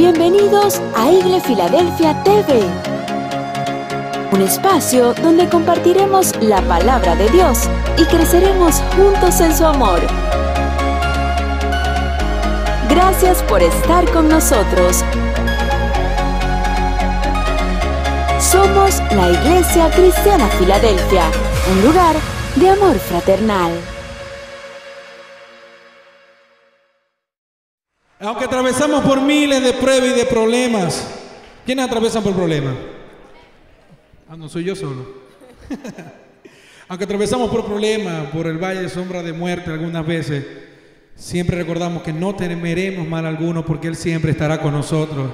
Bienvenidos a Igle Filadelfia TV, un espacio donde compartiremos la palabra de Dios y creceremos juntos en su amor. Gracias por estar con nosotros. Somos la Iglesia Cristiana Filadelfia, un lugar de amor fraternal. Aunque atravesamos por miles de pruebas y de problemas, ¿quiénes atraviesan por problemas? No soy yo solo. Aunque atravesamos por problemas, por el valle de sombra de muerte algunas veces, siempre recordamos que no temeremos mal alguno porque Él siempre estará con nosotros.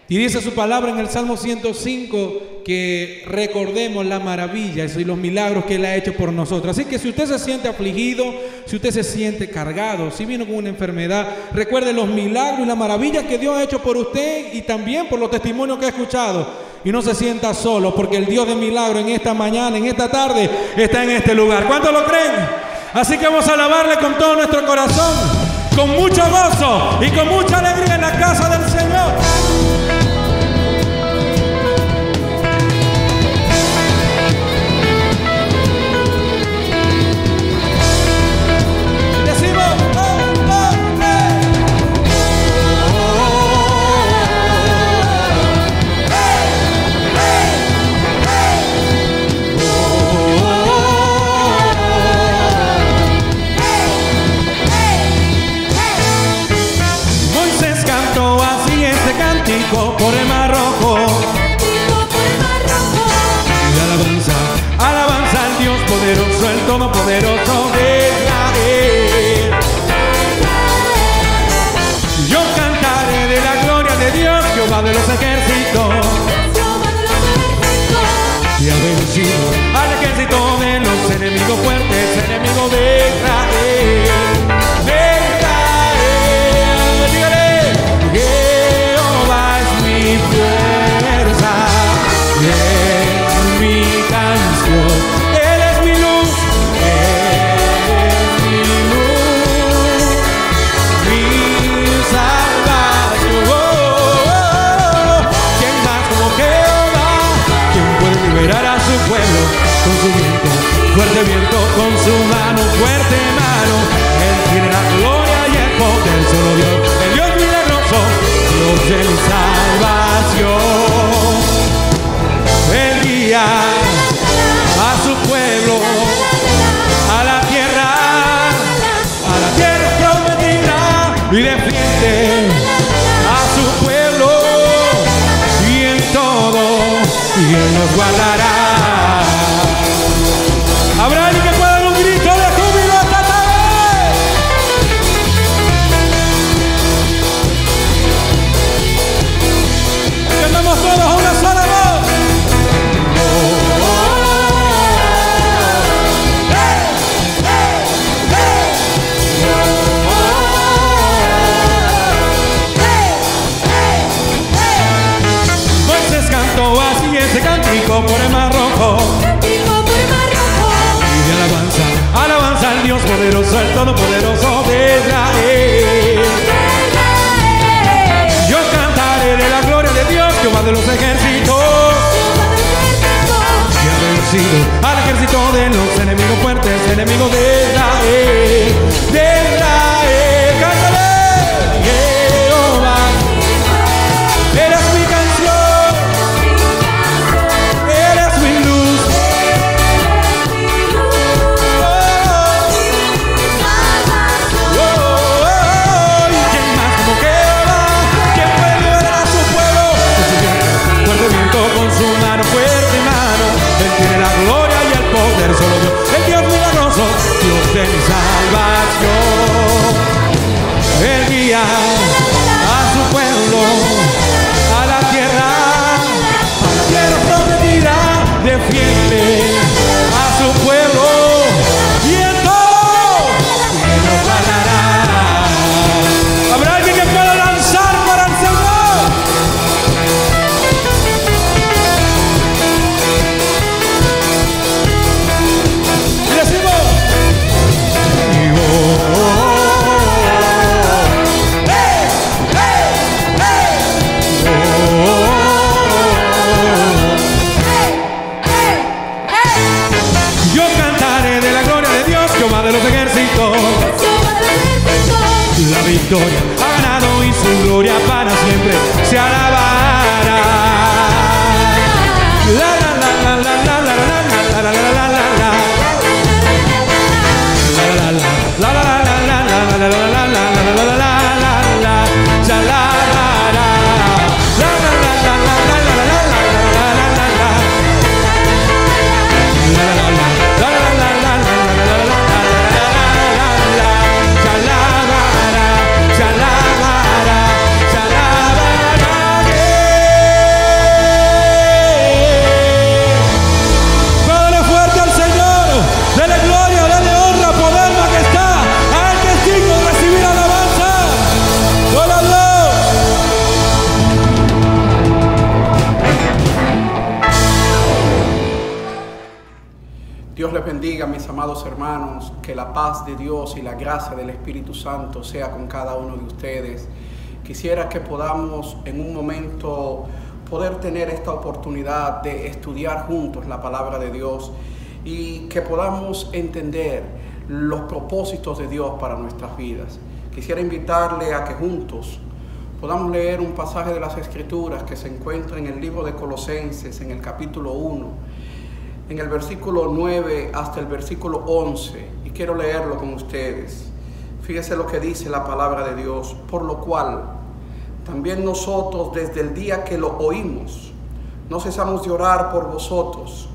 Y dice su palabra en el Salmo 105 que recordemos las maravillas y los milagros que Él ha hecho por nosotros. Así que si usted se siente afligido, si usted se siente cargado, si vino con una enfermedad, recuerde los milagros y las maravillas que Dios ha hecho por usted y también por los testimonios que ha escuchado. Y no se sienta solo, porque el Dios de milagros en esta mañana, en esta tarde, está en este lugar. ¿Cuántos lo creen? Así que vamos a alabarle con todo nuestro corazón, con mucho gozo y con mucha alegría en la casa del Señor. Por el mar rojo, y alabanza, alabanza al Dios poderoso, el todopoderoso de Israel. Yo cantaré de la gloria de Dios, Jehová de los ejércitos, y ha vencido al ejército de los enemigos fuertes, enemigos de Israel. Fuerza, es mi canción, Él es mi luz, mi salvación. ¿Quién más como Jehová? ¿Quién puede liberar a su pueblo con su viento, fuerte viento, con su mano, fuerte mano? Él tiene la gloria y el poder, solo Dios, el Dios milagroso, Dios de mi salvación. Él guía a su pueblo a la tierra prometida, y defiende a su pueblo y en todo, y Él nos guardará. ¿Habrá alguien que pueda dar un grito de júbilo esta tarde? Cantamos todos a una sola voz. Moisés cantó así ese cántico por el mar rojo. Y de alabanza, alabanza al Dios poderoso, el todopoderoso de Israel. Yo cantaré de la gloria de Dios, Jehová de los ejércitos, y ha vencido al ejército de los enemigos fuertes, enemigos de Israel. De Israel, cántale, Jehová, eres mi canción, eres mi luz. ¿Y quién más como Jehová? ¿Quién puede liberar a su pueblo con su viento, fuerte viento, con su mano, fuerte mano? Él tiene la gloria y el poder, solo Dios, el Dios milagroso, Dios de mi salvación. Él guía a su pueblo a la tierra prometida, defiende a su pueblo y en todo Él nos ganará. ¿Habrá alguien que pueda lanzar para el Señor? Y decimos, y victoria ha ganado y su gloria para siempre se alabará. La la la la la la la la la la la la la. La la la la la la la la la la la la la la. Se alabará. La la la la la la la la la la la la. La la la la la la la la la la. Se alabará, se alabará, se alabará. Padre fuerte al Señor, dele gloria, dele honra, poder, majestad, a Él que es digno de recibir alabanza. Gloria a Dios. Dios les bendiga, mis amados hermanos, que la paz de Dios y la gracia del Espíritu Santo sea con cada uno de ustedes. Quisiera que podamos en un momento poder tener esta oportunidad de estudiar juntos la palabra de Dios y que podamos entender los propósitos de Dios para nuestras vidas. Quisiera invitarle a que juntos podamos leer un pasaje de las Escrituras que se encuentra en el libro de Colosenses, en el capítulo 1, en el versículo 9 hasta el versículo 11, y quiero leerlo con ustedes. Fíjese lo que dice la palabra de Dios: por lo cual también nosotros desde el día que lo oímos no cesamos de orar por vosotros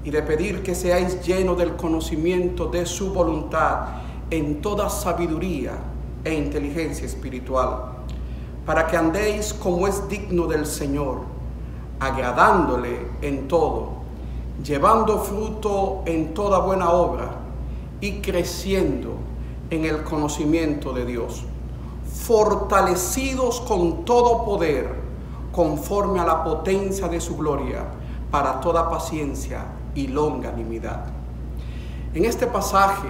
y de pedir que seáis llenos del conocimiento de su voluntad en toda sabiduría e inteligencia espiritual, para que andéis como es digno del Señor, agradándole en todo, llevando fruto en toda buena obra y creciendo en el conocimiento de Dios, fortalecidos con todo poder, conforme a la potencia de su gloria, para toda paciencia y longanimidad. En este pasaje,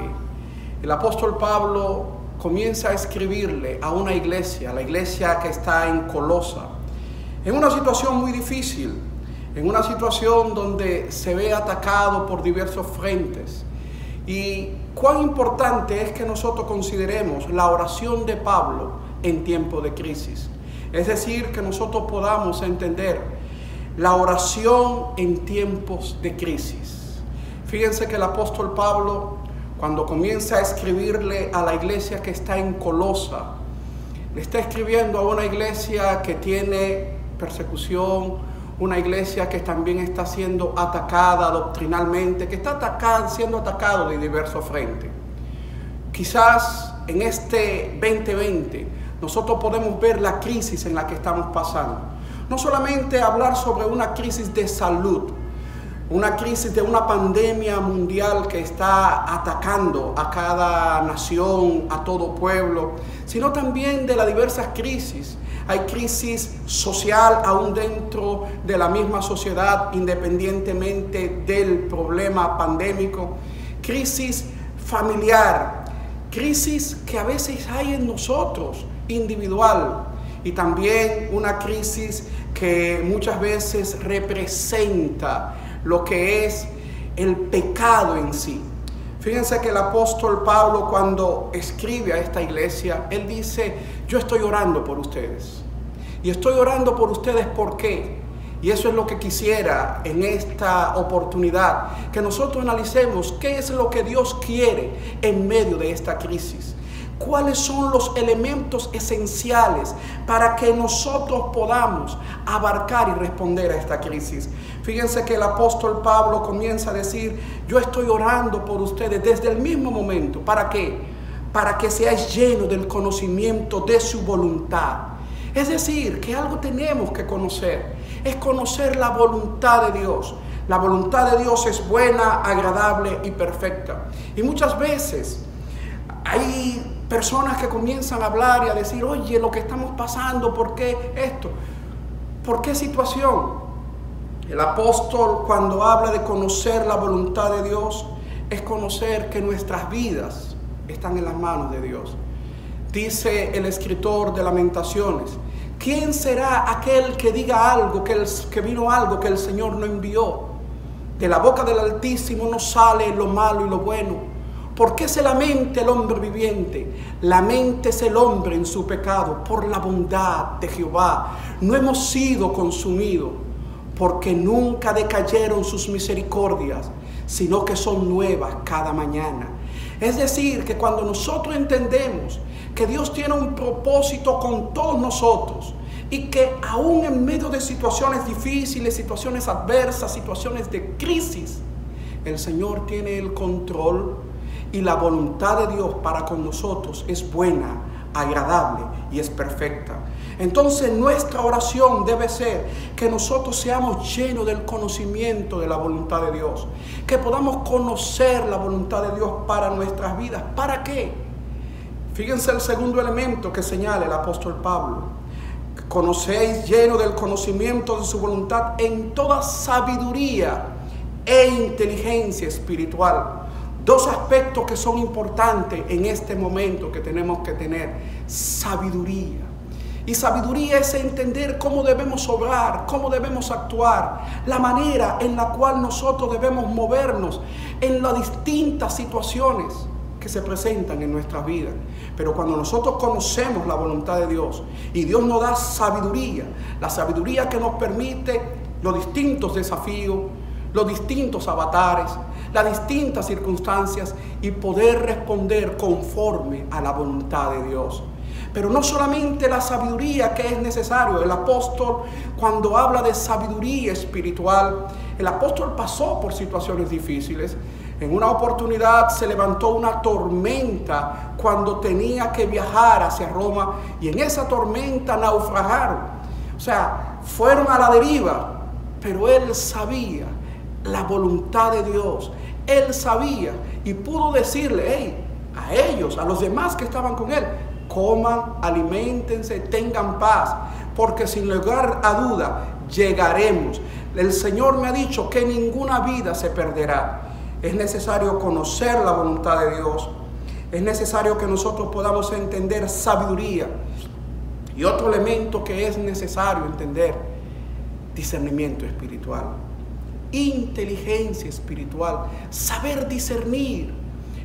el apóstol Pablo comienza a escribirle a una iglesia, la iglesia que está en Colosa, en una situación muy difícil, en una situación donde se ve atacado por diversos frentes. Y cuán importante es que nosotros consideremos la oración de Pablo en tiempo de crisis. Es decir, que nosotros podamos entender la oración en tiempos de crisis. Fíjense que el apóstol Pablo, cuando comienza a escribirle a la iglesia que está en Colosa, le está escribiendo a una iglesia que tiene persecución, una iglesia que también está siendo atacada doctrinalmente, que está siendo atacado de diversos frentes. Quizás en este 2020 nosotros podemos ver la crisis en la que estamos pasando. No solamente hablar sobre una crisis de salud, una crisis de una pandemia mundial que está atacando a cada nación, a todo pueblo, sino también de las diversas crisis. Hay crisis social aún dentro de la misma sociedad, independientemente del problema pandémico. Crisis familiar, crisis que a veces hay en nosotros, individual. Y también una crisis que muchas veces representa lo que es el pecado en sí. Fíjense que el apóstol Pablo, cuando escribe a esta iglesia, él dice: yo estoy orando por ustedes. Y estoy orando por ustedes, ¿por qué? Y eso es lo que quisiera en esta oportunidad, que nosotros analicemos qué es lo que Dios quiere en medio de esta crisis. ¿Cuáles son los elementos esenciales para que nosotros podamos abarcar y responder a esta crisis? Fíjense que el apóstol Pablo comienza a decir: yo estoy orando por ustedes desde el mismo momento. ¿Para qué? Para que seáis llenos del conocimiento de su voluntad. Es decir, que algo tenemos que conocer. Es conocer la voluntad de Dios. La voluntad de Dios es buena, agradable y perfecta. Y muchas veces hay personas que comienzan a hablar y a decir: oye, lo que estamos pasando, ¿por qué esto? ¿Por qué situación? El apóstol, cuando habla de conocer la voluntad de Dios, es conocer que nuestras vidas están en las manos de Dios. Dice el escritor de Lamentaciones: ¿quién será aquel que diga algo, que vino algo que el Señor no envió? De la boca del Altísimo no sale lo malo y lo bueno, ¿Por qué se lamenta el hombre viviente? Laméntese el hombre en su pecado. Por la bondad de Jehová no hemos sido consumidos, porque nunca decayeron sus misericordias, sino que son nuevas cada mañana. Es decir, que cuando nosotros entendemos que Dios tiene un propósito con todos nosotros, y que aún en medio de situaciones difíciles, situaciones adversas, situaciones de crisis, el Señor tiene el control, y la voluntad de Dios para con nosotros es buena, agradable y es perfecta. Entonces nuestra oración debe ser que nosotros seamos llenos del conocimiento de la voluntad de Dios, que podamos conocer la voluntad de Dios para nuestras vidas. ¿Para qué? Fíjense el segundo elemento que señala el apóstol Pablo. Conocéis lleno del conocimiento de su voluntad en toda sabiduría e inteligencia espiritual. Dos aspectos que son importantes en este momento que tenemos que tener. Sabiduría. Y sabiduría es entender cómo debemos obrar, cómo debemos actuar, la manera en la cual nosotros debemos movernos en las distintas situaciones que se presentan en nuestras vidas. Pero cuando nosotros conocemos la voluntad de Dios y Dios nos da sabiduría, la sabiduría que nos permite los distintos desafíos, los distintos avatares, las distintas circunstancias y poder responder conforme a la voluntad de Dios. Pero no solamente la sabiduría que es necesario. El apóstol, cuando habla de sabiduría espiritual, el apóstol pasó por situaciones difíciles. En una oportunidad se levantó una tormenta cuando tenía que viajar hacia Roma, y en esa tormenta naufragaron. O sea, fueron a la deriva, pero él sabía la voluntad de Dios. Él sabía y pudo decirle, hey, a ellos, a los demás que estaban con él, coman, aliméntense, tengan paz, porque sin lugar a duda llegaremos. El Señor me ha dicho que ninguna vida se perderá. Es necesario conocer la voluntad de Dios. Es necesario que nosotros podamos entender sabiduría. Y otro elemento que es necesario entender, discernimiento espiritual, inteligencia espiritual, saber discernir.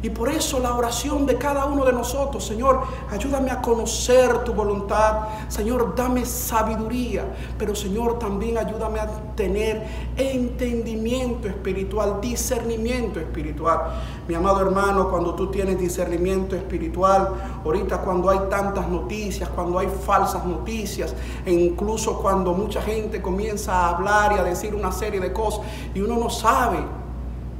Y por eso la oración de cada uno de nosotros: Señor, ayúdame a conocer tu voluntad. Señor, dame sabiduría. Pero Señor, también ayúdame a tener entendimiento espiritual, discernimiento espiritual. Mi amado hermano, cuando tú tienes discernimiento espiritual, ahorita cuando hay tantas noticias, cuando hay falsas noticias, e incluso cuando mucha gente comienza a hablar y a decir una serie de cosas y uno no sabe,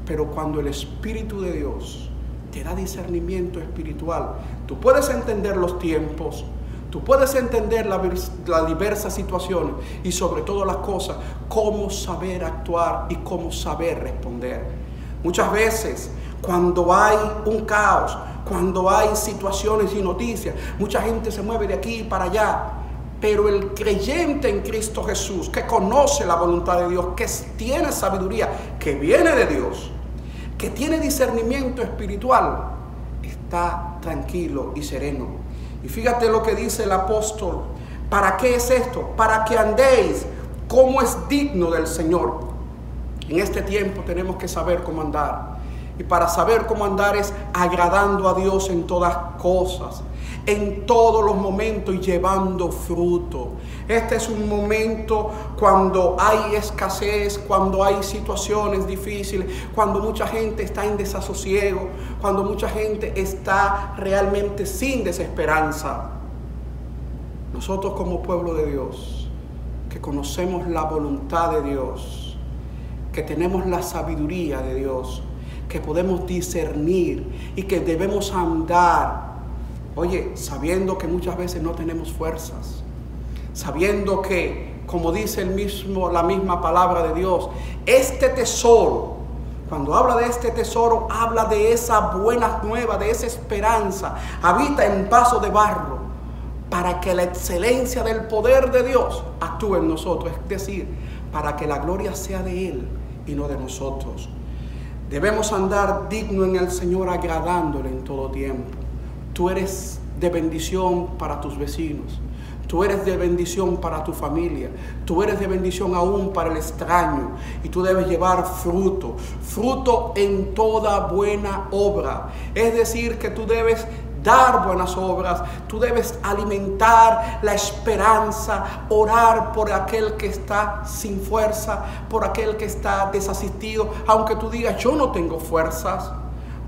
pero cuando el Espíritu de Dios te da discernimiento espiritual, tú puedes entender los tiempos, tú puedes entender las diversas situaciones y sobre todo las cosas, cómo saber actuar y cómo saber responder. Muchas veces cuando hay un caos, cuando hay situaciones y noticias, mucha gente se mueve de aquí para allá. Pero el creyente en Cristo Jesús, que conoce la voluntad de Dios, que tiene sabiduría, que viene de Dios, que tiene discernimiento espiritual, está tranquilo y sereno. Y fíjate lo que dice el apóstol. ¿Para qué es esto? Para que andéis como es digno del Señor. En este tiempo tenemos que saber cómo andar. Y para saber cómo andar es agradando a Dios en todas cosas, en todos los momentos, y llevando fruto. Este es un momento cuando hay escasez, cuando hay situaciones difíciles, cuando mucha gente está en desasosiego, cuando mucha gente está realmente sin desesperanza. Nosotros como pueblo de Dios, que conocemos la voluntad de Dios, que tenemos la sabiduría de Dios, que podemos discernir y que debemos andar, oye, sabiendo que muchas veces no tenemos fuerzas, sabiendo que, como dice la misma palabra de Dios, este tesoro, cuando habla de este tesoro, habla de esa buena nueva, de esa esperanza, habita en vaso de barro, para que la excelencia del poder de Dios actúe en nosotros, es decir, para que la gloria sea de Él y no de nosotros. Debemos andar digno en el Señor, agradándole en todo tiempo. Tú eres de bendición para tus vecinos. Tú eres de bendición para tu familia. Tú eres de bendición aún para el extraño. Y tú debes llevar fruto. Fruto en toda buena obra. Es decir, que tú debes dar buenas obras. Tú debes alimentar la esperanza. Orar por aquel que está sin fuerza. Por aquel que está desasistido. Aunque tú digas, yo no tengo fuerzas.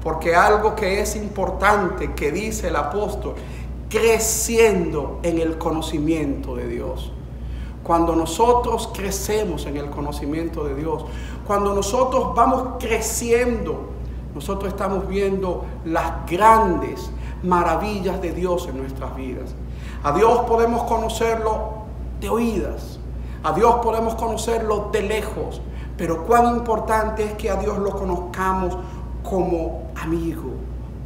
Porque algo que es importante que dice el apóstol, creciendo en el conocimiento de Dios. Cuando nosotros crecemos en el conocimiento de Dios, cuando nosotros vamos creciendo, nosotros estamos viendo las grandes maravillas de Dios en nuestras vidas. A Dios podemos conocerlo de oídas, a Dios podemos conocerlo de lejos, pero cuán importante es que a Dios lo conozcamos como amigo,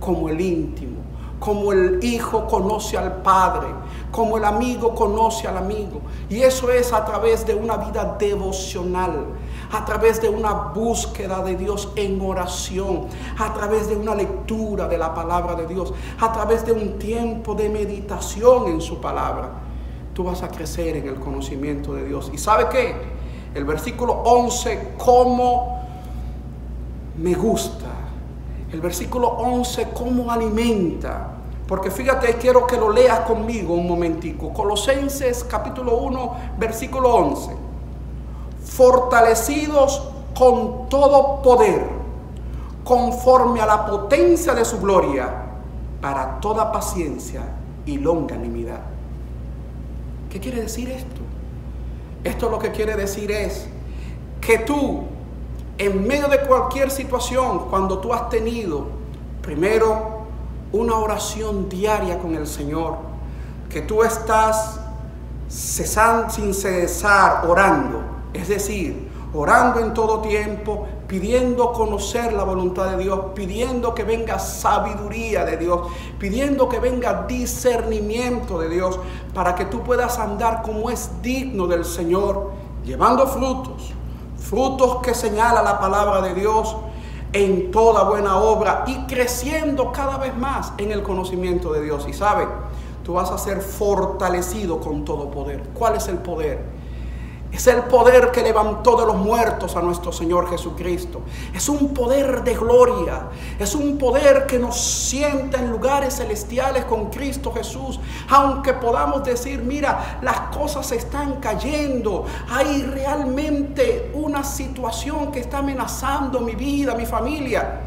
como el íntimo, como el hijo conoce al padre, como el amigo conoce al amigo. Y eso es a través de una vida devocional, a través de una búsqueda de Dios en oración, a través de una lectura de la palabra de Dios, a través de un tiempo de meditación en su palabra. Tú vas a crecer en el conocimiento de Dios. ¿Y sabe qué? El versículo 11, cómo me gusta. El versículo 11, cómo alimenta. Porque fíjate, quiero que lo leas conmigo un momentico. Colosenses capítulo 1, versículo 11. Fortalecidos con todo poder, conforme a la potencia de su gloria, para toda paciencia y longanimidad. ¿Qué quiere decir esto? Esto lo que quiere decir es que tú, en medio de cualquier situación, cuando tú has tenido primero una oración diaria con el Señor, que tú estás sin cesar orando, es decir, orando en todo tiempo, pidiendo conocer la voluntad de Dios, pidiendo que venga sabiduría de Dios, pidiendo que venga discernimiento de Dios, para que tú puedas andar como es digno del Señor, llevando frutos que señala la palabra de Dios en toda buena obra y creciendo cada vez más en el conocimiento de Dios. Y sabe, tú vas a ser fortalecido con todo poder. ¿Cuál es el poder? Es el poder que levantó de los muertos a nuestro Señor Jesucristo. Es un poder de gloria. Es un poder que nos sienta en lugares celestiales con Cristo Jesús. Aunque podamos decir, mira, las cosas están cayendo. Hay realmente una situación que está amenazando mi vida, mi familia.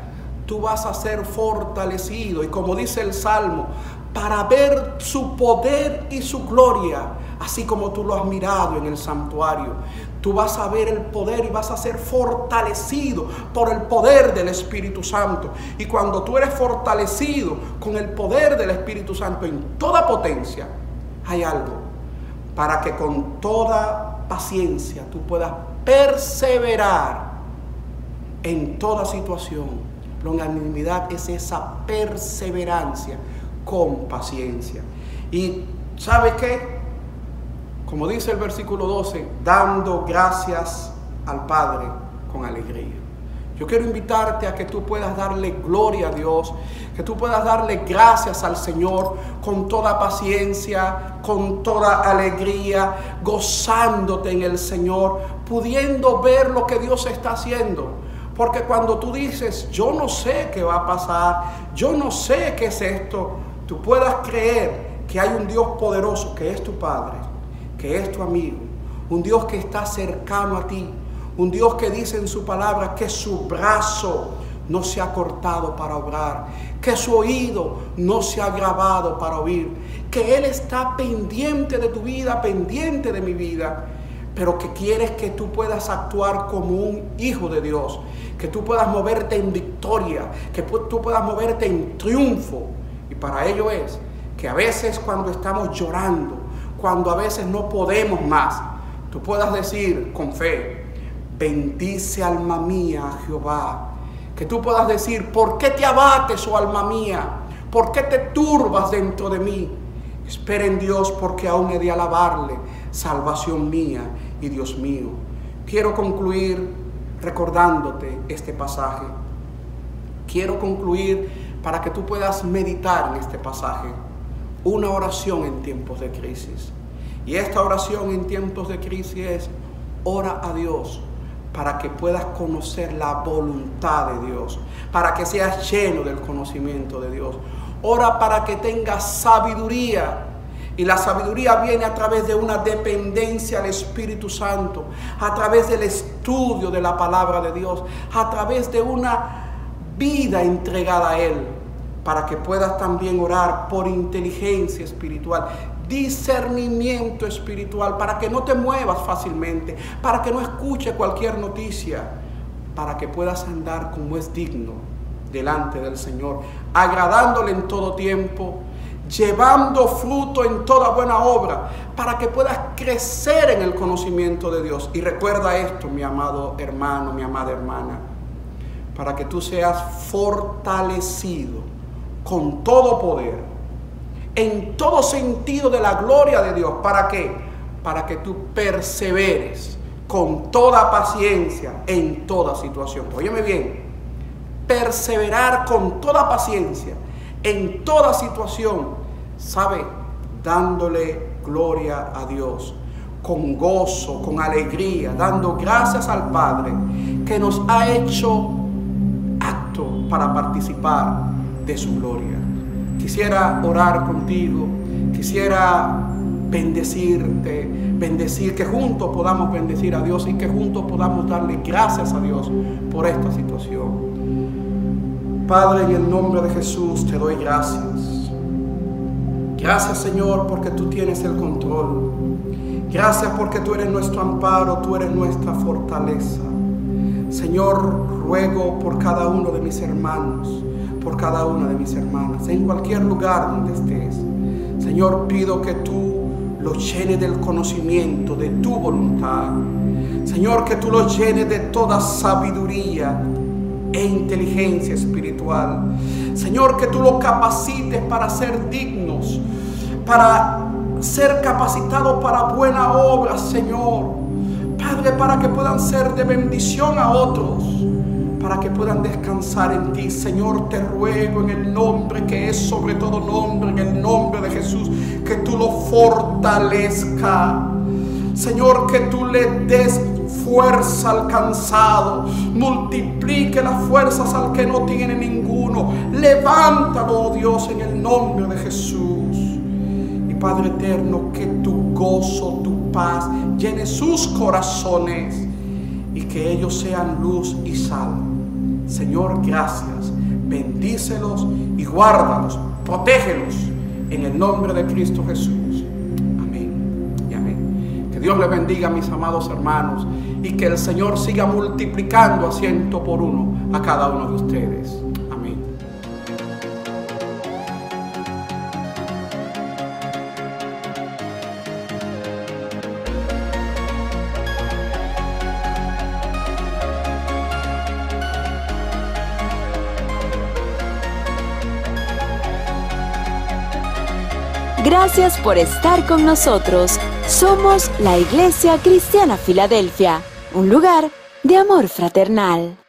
Tú vas a ser fortalecido. Y como dice el Salmo, para ver su poder y su gloria, así como tú lo has mirado en el santuario. Tú vas a ver el poder y vas a ser fortalecido por el poder del Espíritu Santo. Y cuando tú eres fortalecido con el poder del Espíritu Santo en toda potencia, hay algo para que con toda paciencia tú puedas perseverar en toda situación. Longanimidad es esa perseverancia con paciencia. Y ¿sabes qué? Como dice el versículo 12, dando gracias al Padre con alegría. Yo quiero invitarte a que tú puedas darle gloria a Dios, que tú puedas darle gracias al Señor con toda paciencia, con toda alegría, gozándote en el Señor, pudiendo ver lo que Dios está haciendo. Porque cuando tú dices, yo no sé qué va a pasar, yo no sé qué es esto, tú puedas creer que hay un Dios poderoso que es tu Padre, que es tu amigo, un Dios que está cercano a ti, un Dios que dice en su palabra que su brazo no se ha cortado para obrar, que su oído no se ha agravado para oír, que Él está pendiente de tu vida, pendiente de mi vida, pero que quieres que tú puedas actuar como un hijo de Dios, que tú puedas moverte en victoria, que tú puedas moverte en triunfo. Y para ello es que a veces cuando estamos llorando, cuando a veces no podemos más, tú puedas decir con fe, bendice alma mía a Jehová. Que tú puedas decir, ¿por qué te abates, oh alma mía? ¿Por qué te turbas dentro de mí? Espera en Dios, porque aún he de alabarle, salvación mía y Dios mío. Quiero concluir recordándote este pasaje. Quiero concluir para que tú puedas meditar en este pasaje. Una oración en tiempos de crisis. Y esta oración en tiempos de crisis es: ora a Dios para que puedas conocer la voluntad de Dios, para que seas lleno del conocimiento de Dios. Ora para que tengas sabiduría. Y la sabiduría viene a través de una dependencia al Espíritu Santo, a través del estudio de la palabra de Dios, a través de una vida entregada a Él, para que puedas también orar por inteligencia espiritual, discernimiento espiritual, para que no te muevas fácilmente, para que no escuches cualquier noticia, para que puedas andar como es digno delante del Señor, agradándole en todo tiempo, llevando fruto en toda buena obra, para que puedas crecer en el conocimiento de Dios. Y recuerda esto, mi amado hermano, mi amada hermana, para que tú seas fortalecido con todo poder, en todo sentido de la gloria de Dios. ¿Para qué? Para que tú perseveres con toda paciencia en toda situación. Óyeme bien, perseverar con toda paciencia en toda situación, ¿sabe? Dándole gloria a Dios, con gozo, con alegría, dando gracias al Padre que nos ha hecho apto para participar de su gloria. Quisiera orar contigo, quisiera bendecirte, que juntos podamos bendecir a Dios y que juntos podamos darle gracias a Dios por esta situación. Padre, en el nombre de Jesús te doy gracias. Gracias, Señor, porque tú tienes el control. Gracias porque tú eres nuestro amparo, tú eres nuestra fortaleza. Señor, ruego por cada uno de mis hermanos, por cada una de mis hermanas, en cualquier lugar donde estés. Señor, pido que tú los llenes del conocimiento de tu voluntad. Señor, que tú los llenes de toda sabiduría e inteligencia espiritual. Señor, que tú los capacites para ser dignos, para ser capacitados para buena obra, Señor. Padre, para que puedan ser de bendición a otros, para que puedan descansar en ti. Señor, te ruego en el nombre que es sobre todo nombre, en el nombre de Jesús, que tú lo fortalezcas. Señor, que tú le des fuerza al cansado, multiplique las fuerzas al que no tiene ninguno. Levántalo, oh Dios, en el nombre de Jesús. Y Padre eterno, que tu gozo, tu paz llene sus corazones y que ellos sean luz y sal. Señor, gracias. Bendícelos y guárdalos, protégelos en el nombre de Cristo Jesús. Amén y amén. Que Dios les bendiga, mis amados hermanos, y que el Señor siga multiplicando a 100 por 1 a cada uno de ustedes. Amén. Gracias por estar con nosotros. Somos la Iglesia Cristiana Filadelfia, un lugar de amor fraternal.